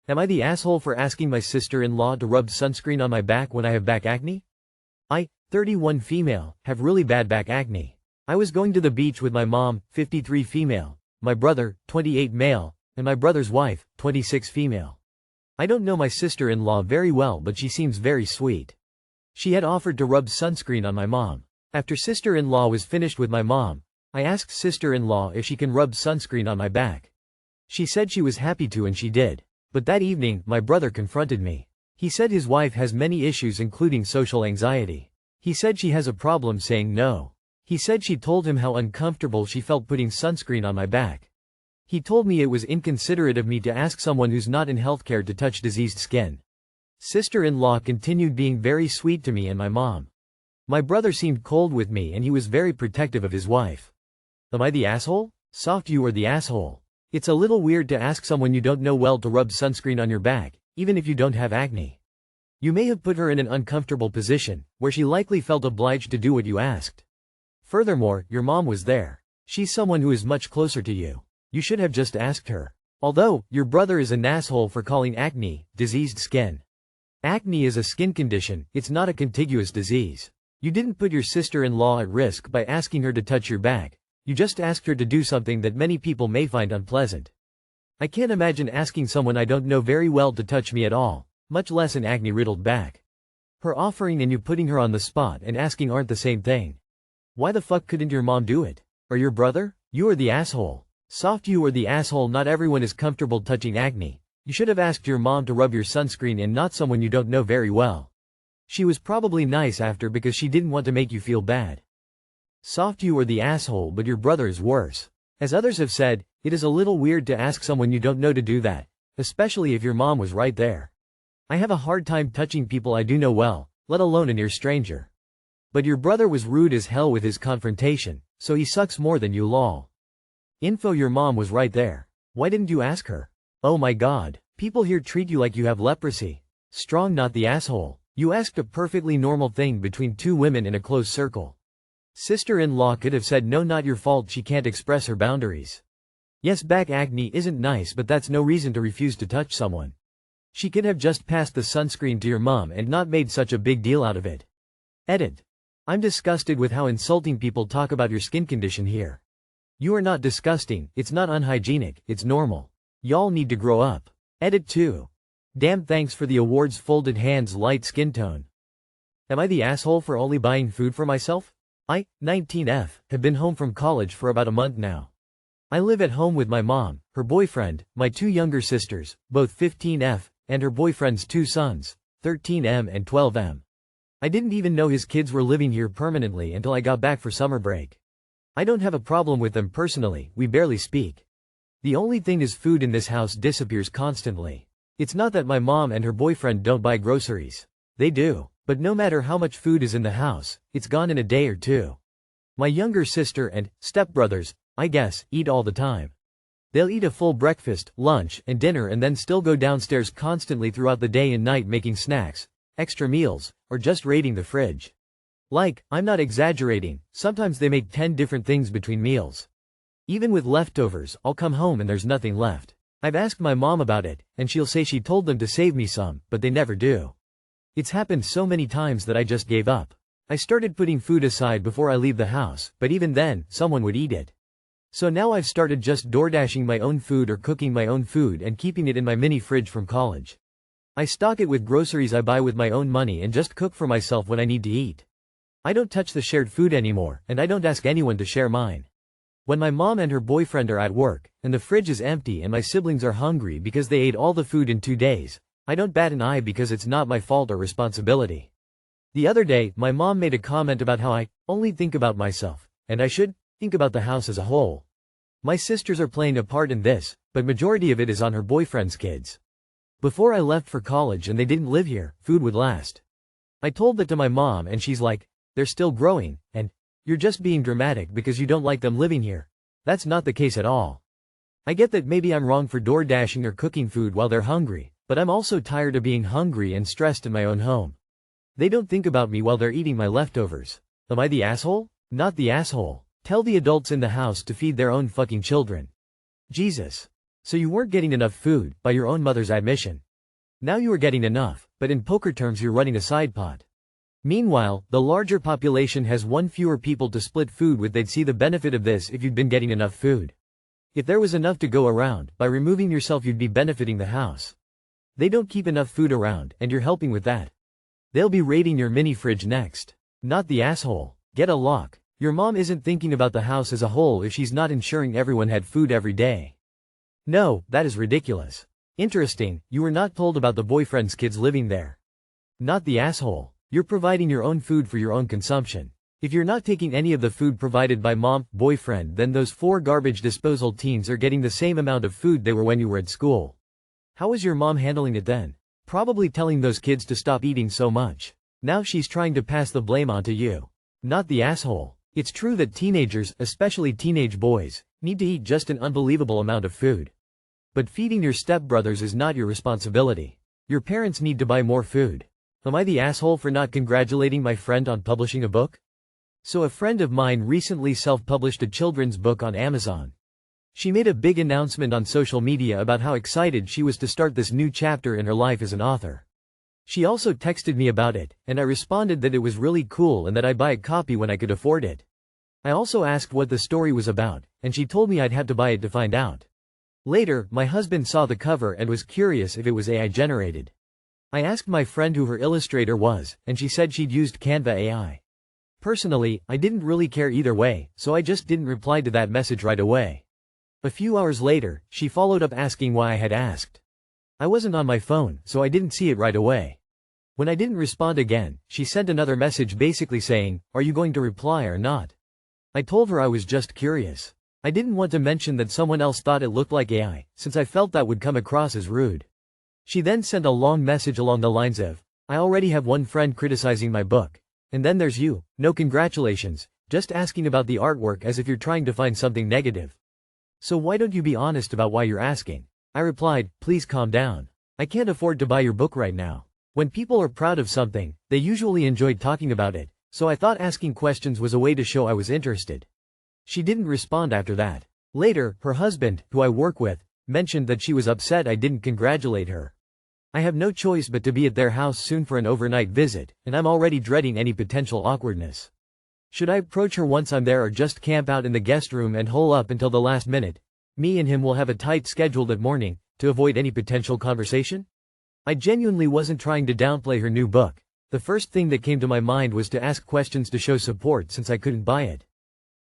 Am I the asshole for asking my sister-in-law to rub sunscreen on my back when I have back acne? I, 31 female, have really bad back acne. I was going to the beach with my mom, 53 female, my brother, 28 male, and my brother's wife, 26 female. I don't know my sister-in-law very well, but she seems very sweet. She had offered to rub sunscreen on my mom. After sister-in-law was finished with my mom, I asked sister-in-law if she can rub sunscreen on my back. She said she was happy to, and she did. But that evening, my brother confronted me. He said his wife has many issues including social anxiety. He said she has a problem saying no. He said she told him how uncomfortable she felt putting sunscreen on my back. He told me it was inconsiderate of me to ask someone who's not in healthcare to touch diseased skin. Sister-in-law continued being very sweet to me and my mom. My brother seemed cold with me and he was very protective of his wife. Am I the asshole? Soft, you are the asshole. It's a little weird to ask someone you don't know well to rub sunscreen on your back, even if you don't have acne. You may have put her in an uncomfortable position, where she likely felt obliged to do what you asked. Furthermore, your mom was there. She's someone who is much closer to you. You should have just asked her. Although, your brother is an asshole for calling acne diseased skin. Acne is a skin condition, it's not a contiguous disease. You didn't put your sister-in-law at risk by asking her to touch your back. You just asked her to do something that many people may find unpleasant. I can't imagine asking someone I don't know very well to touch me at all, much less an acne-riddled back. Her offering and you putting her on the spot and asking aren't the same thing. Why the fuck couldn't your mom do it? Or your brother? You are the asshole. Soft, you are the asshole. Not everyone is comfortable touching acne. You should have asked your mom to rub your sunscreen and not someone you don't know very well. She was probably nice after because she didn't want to make you feel bad. Soft, you are the asshole, but your brother is worse. As others have said, it is a little weird to ask someone you don't know to do that, especially if your mom was right there. I have a hard time touching people I do know well, let alone a near stranger. But your brother was rude as hell with his confrontation, so he sucks more than you lol. Info, your mom was right there. Why didn't you ask her? Oh my god, people here treat you like you have leprosy. Strong, not the asshole. You asked a perfectly normal thing between two women in a close circle. Sister-in-law could have said no, not your fault, she can't express her boundaries. Yes, back acne isn't nice, but that's no reason to refuse to touch someone. She could have just passed the sunscreen to your mom and not made such a big deal out of it. Edit. I'm disgusted with how insulting people talk about your skin condition here. You are not disgusting, it's not unhygienic, it's normal. Y'all need to grow up. Edit 2. Damn, thanks for the awards. Folded hands, light skin tone. Am I the asshole for only buying food for myself? I, 19F, have been home from college for about a month now. I live at home with my mom, her boyfriend, my two younger sisters, both 15F, and her boyfriend's two sons, 13M and 12M. I didn't even know his kids were living here permanently until I got back for summer break. I don't have a problem with them personally, we barely speak. The only thing is food in this house disappears constantly. It's not that my mom and her boyfriend don't buy groceries. They do. But no matter how much food is in the house, it's gone in a day or two. My younger sister and stepbrothers, I guess, eat all the time. They'll eat a full breakfast, lunch, and dinner and then still go downstairs constantly throughout the day and night making snacks, extra meals, or just raiding the fridge. Like, I'm not exaggerating, sometimes they make 10 different things between meals. Even with leftovers, I'll come home and there's nothing left. I've asked my mom about it, and she'll say she told them to save me some, but they never do. It's happened so many times that I just gave up. I started putting food aside before I leave the house, but even then, someone would eat it. So now I've started just DoorDashing my own food or cooking my own food and keeping it in my mini fridge from college. I stock it with groceries I buy with my own money and just cook for myself when I need to eat. I don't touch the shared food anymore, and I don't ask anyone to share mine. When my mom and her boyfriend are at work, and the fridge is empty and my siblings are hungry because they ate all the food in 2 days, I don't bat an eye because it's not my fault or responsibility. The other day, my mom made a comment about how I only think about myself, and I should think about the house as a whole. My sisters are playing a part in this, but majority of it is on her boyfriend's kids. Before I left for college and they didn't live here, food would last. I told that to my mom and she's like, they're still growing, and you're just being dramatic because you don't like them living here. That's not the case at all. I get that maybe I'm wrong for DoorDashing or cooking food while they're hungry. But I'm also tired of being hungry and stressed in my own home. They don't think about me while they're eating my leftovers. Am I the asshole? Not the asshole. Tell the adults in the house to feed their own fucking children. Jesus. So you weren't getting enough food, by your own mother's admission. Now you are getting enough, but in poker terms you're running a side pot. Meanwhile, the larger population has one fewer people to split food with. They'd see the benefit of this if you'd been getting enough food. If there was enough to go around, by removing yourself you'd be benefiting the house. They don't keep enough food around, and you're helping with that. They'll be raiding your mini fridge next. Not the asshole. Get a lock. Your mom isn't thinking about the house as a whole if she's not ensuring everyone had food every day. No, that is ridiculous. Interesting, you were not told about the boyfriend's kids living there. Not the asshole. You're providing your own food for your own consumption. If you're not taking any of the food provided by mom, boyfriend, then those 4 garbage disposal teens are getting the same amount of food they were when you were at school. How was your mom handling it then? Probably telling those kids to stop eating so much. Now she's trying to pass the blame onto you. Not the asshole. It's true that teenagers, especially teenage boys, need to eat just an unbelievable amount of food. But feeding your stepbrothers is not your responsibility. Your parents need to buy more food. Am I the asshole for not congratulating my friend on publishing a book? So a friend of mine recently self-published a children's book on Amazon. She made a big announcement on social media about how excited she was to start this new chapter in her life as an author. She also texted me about it, and I responded that it was really cool and that I'd buy a copy when I could afford it. I also asked what the story was about, and she told me I'd have to buy it to find out. Later, my husband saw the cover and was curious if it was AI generated. I asked my friend who her illustrator was, and she said she'd used Canva AI. Personally, I didn't really care either way, so I just didn't reply to that message right away. A few hours later, she followed up asking why I had asked. I wasn't on my phone, so I didn't see it right away. When I didn't respond again, she sent another message basically saying, "Are you going to reply or not?" I told her I was just curious. I didn't want to mention that someone else thought it looked like AI, since I felt that would come across as rude. She then sent a long message along the lines of, "I already have one friend criticizing my book. And then there's you, no congratulations, just asking about the artwork as if you're trying to find something negative. So why don't you be honest about why you're asking?" I replied, "Please calm down. I can't afford to buy your book right now." When people are proud of something, they usually enjoy talking about it, so I thought asking questions was a way to show I was interested. She didn't respond after that. Later, her husband, who I work with, mentioned that she was upset I didn't congratulate her. I have no choice but to be at their house soon for an overnight visit, and I'm already dreading any potential awkwardness. Should I approach her once I'm there or just camp out in the guest room and hole up until the last minute? Me and him will have a tight schedule that morning, to avoid any potential conversation? I genuinely wasn't trying to downplay her new book. The first thing that came to my mind was to ask questions to show support since I couldn't buy it.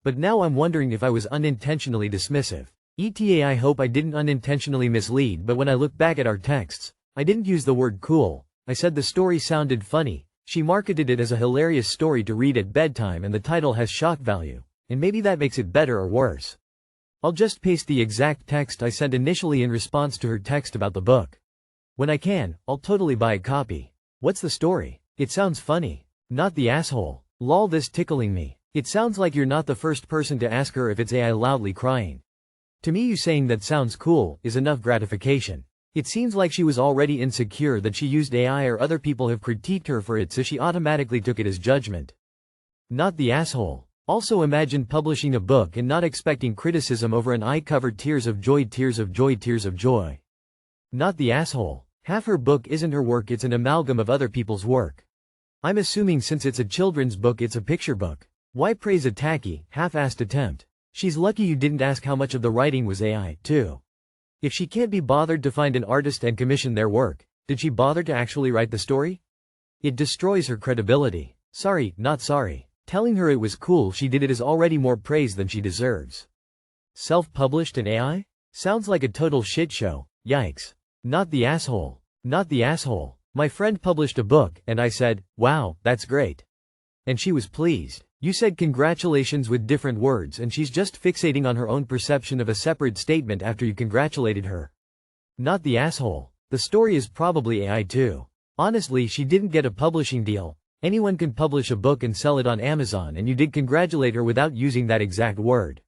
But now I'm wondering if I was unintentionally dismissive. I hope I didn't unintentionally mislead, but when I look back at our texts, I didn't use the word cool. I said the story sounded funny. She marketed it as a hilarious story to read at bedtime and the title has shock value, and maybe that makes it better or worse. I'll just paste the exact text I sent initially in response to her text about the book. When I can, I'll totally buy a copy. What's the story? It sounds funny. Not the asshole. Lol, this tickling me. It sounds like you're not the first person to ask her if it's AI loudly crying. To me, you saying that sounds cool is enough gratification. It seems like she was already insecure that she used AI or other people have critiqued her for it, so she automatically took it as judgment. Not the asshole. Also, imagine publishing a book and not expecting criticism over an eye-cover tears of joy, tears of joy, tears of joy. Not the asshole. Half her book isn't her work, it's an amalgam of other people's work. I'm assuming since it's a children's book it's a picture book. Why praise a tacky, half-assed attempt? She's lucky you didn't ask how much of the writing was AI, too. If she can't be bothered to find an artist and commission their work, did she bother to actually write the story? It destroys her credibility. Sorry, not sorry. Telling her it was cool she did it is already more praise than she deserves. Self-published and AI? Sounds like a total shit show. Yikes. Not the asshole. Not the asshole. My friend published a book, and I said, "Wow, that's great." And she was pleased. You said congratulations with different words and she's just fixating on her own perception of a separate statement after you congratulated her. Not the asshole. The story is probably AI too. Honestly, she didn't get a publishing deal. Anyone can publish a book and sell it on Amazon, and you did congratulate her without using that exact word.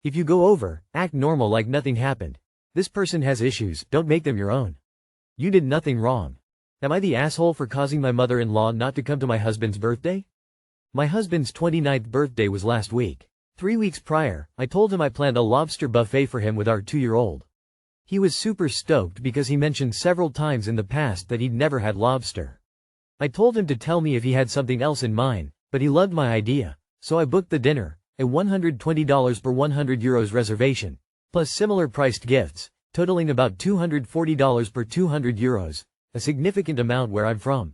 If you go over, act normal like nothing happened. This person has issues, don't make them your own. You did nothing wrong. Am I the asshole for causing my mother-in-law not to come to my husband's birthday? My husband's 29th birthday was last week. 3 weeks prior, I told him I planned a lobster buffet for him with our 2-year-old. He was super stoked because he mentioned several times in the past that he'd never had lobster. I told him to tell me if he had something else in mind, but he loved my idea, so I booked the dinner, a $120 per €100 reservation, plus similar priced gifts, totaling about $240 per €200, a significant amount where I'm from.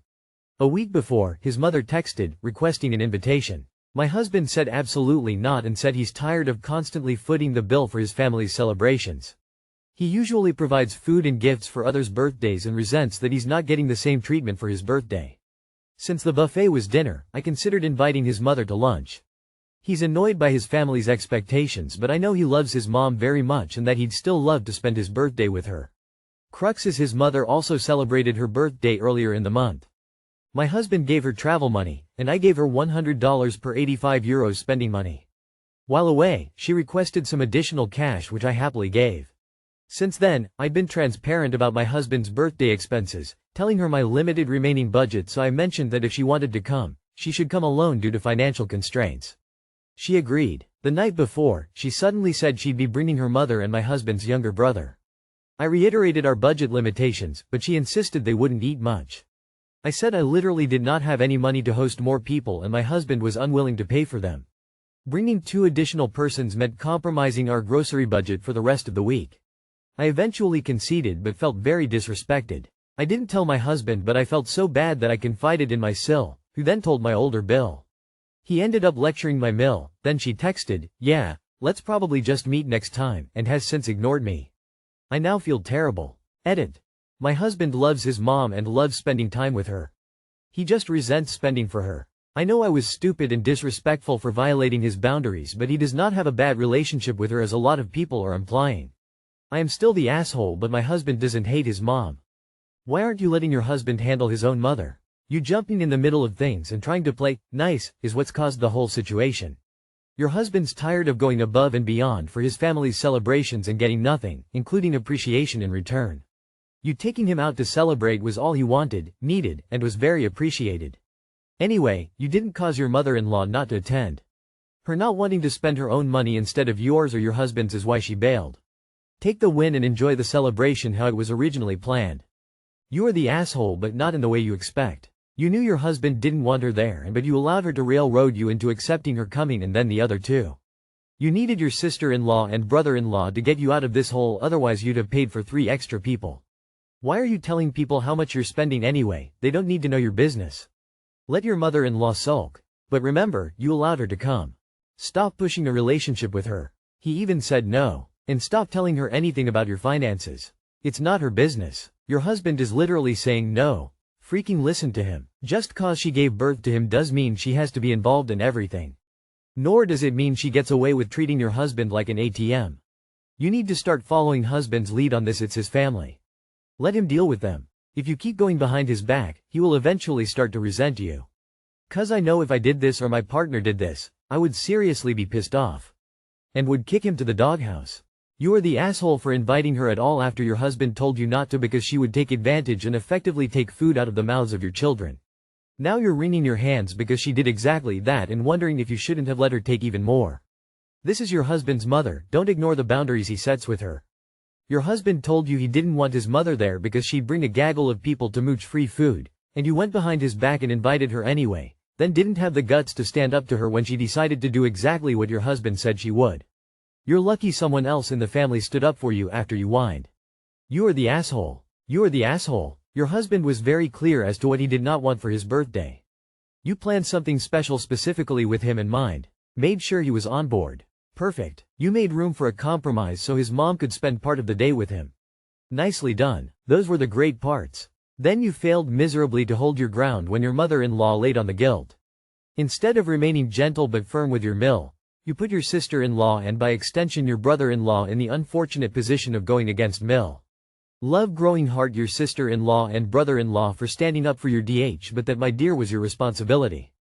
A week before, his mother texted, requesting an invitation. My husband said absolutely not and said he's tired of constantly footing the bill for his family's celebrations. He usually provides food and gifts for others' birthdays and resents that he's not getting the same treatment for his birthday. Since the buffet was dinner, I considered inviting his mother to lunch. He's annoyed by his family's expectations, but I know he loves his mom very much and that he'd still love to spend his birthday with her. Crux is his mother also celebrated her birthday earlier in the month. My husband gave her travel money, and I gave her $100 per €85 spending money. While away, she requested some additional cash which I happily gave. Since then, I'd been transparent about my husband's birthday expenses, telling her my limited remaining budget, so I mentioned that if she wanted to come, she should come alone due to financial constraints. She agreed. The night before, she suddenly said she'd be bringing her mother and my husband's younger brother. I reiterated our budget limitations, but she insisted they wouldn't eat much. I said I literally did not have any money to host more people and my husband was unwilling to pay for them. Bringing 2 additional persons meant compromising our grocery budget for the rest of the week. I eventually conceded but felt very disrespected. I didn't tell my husband, but I felt so bad that I confided in my sil, who then told my older Bill. He ended up lecturing my Mill, then she texted, "Yeah, let's probably just meet next time," and has since ignored me. I now feel terrible. Edit. My husband loves his mom and loves spending time with her. He just resents spending for her. I know I was stupid and disrespectful for violating his boundaries, but he does not have a bad relationship with her as a lot of people are implying. I am still the asshole, but my husband doesn't hate his mom. Why aren't you letting your husband handle his own mother? You jumping in the middle of things and trying to play nice is what's caused the whole situation. Your husband's tired of going above and beyond for his family's celebrations and getting nothing, including appreciation in return. You taking him out to celebrate was all he wanted, needed, and was very appreciated. Anyway, you didn't cause your mother-in-law not to attend. Her not wanting to spend her own money instead of yours or your husband's is why she bailed. Take the win and enjoy the celebration how it was originally planned. You are the asshole, but not in the way you expect. You knew your husband didn't want her there, but you allowed her to railroad you into accepting her coming, and then the other two. You needed your sister-in-law and brother-in-law to get you out of this hole, otherwise you'd have paid for 3 extra people. Why are you telling people how much you're spending anyway? They don't need to know your business. Let your mother-in-law sulk. But remember, you allowed her to come. Stop pushing a relationship with her. He even said no. And stop telling her anything about your finances. It's not her business. Your husband is literally saying no. Freaking listen to him. Just cause she gave birth to him does mean she has to be involved in everything. Nor does it mean she gets away with treating your husband like an ATM. You need to start following husband's lead on this. It's his family. Let him deal with them. If you keep going behind his back, he will eventually start to resent you. 'Cause I know if I did this or my partner did this, I would seriously be pissed off. And would kick him to the doghouse. You are the asshole for inviting her at all after your husband told you not to because she would take advantage and effectively take food out of the mouths of your children. Now you're wringing your hands because she did exactly that and wondering if you shouldn't have let her take even more. This is your husband's mother, don't ignore the boundaries he sets with her. Your husband told you he didn't want his mother there because she'd bring a gaggle of people to mooch free food, and you went behind his back and invited her anyway, then didn't have the guts to stand up to her when she decided to do exactly what your husband said she would. You're lucky someone else in the family stood up for you after you whined. You are the asshole. You are the asshole. Your husband was very clear as to what he did not want for his birthday. You planned something special specifically with him in mind. Made sure he was on board. Perfect. You made room for a compromise so his mom could spend part of the day with him. Nicely done. Those were the great parts. Then you failed miserably to hold your ground when your mother-in-law laid on the guilt. Instead of remaining gentle but firm with your Mill, you put your sister-in-law and by extension your brother-in-law in the unfortunate position of going against Mill. Love growing heart your sister-in-law and brother-in-law for standing up for your DH, but that, my dear, was your responsibility.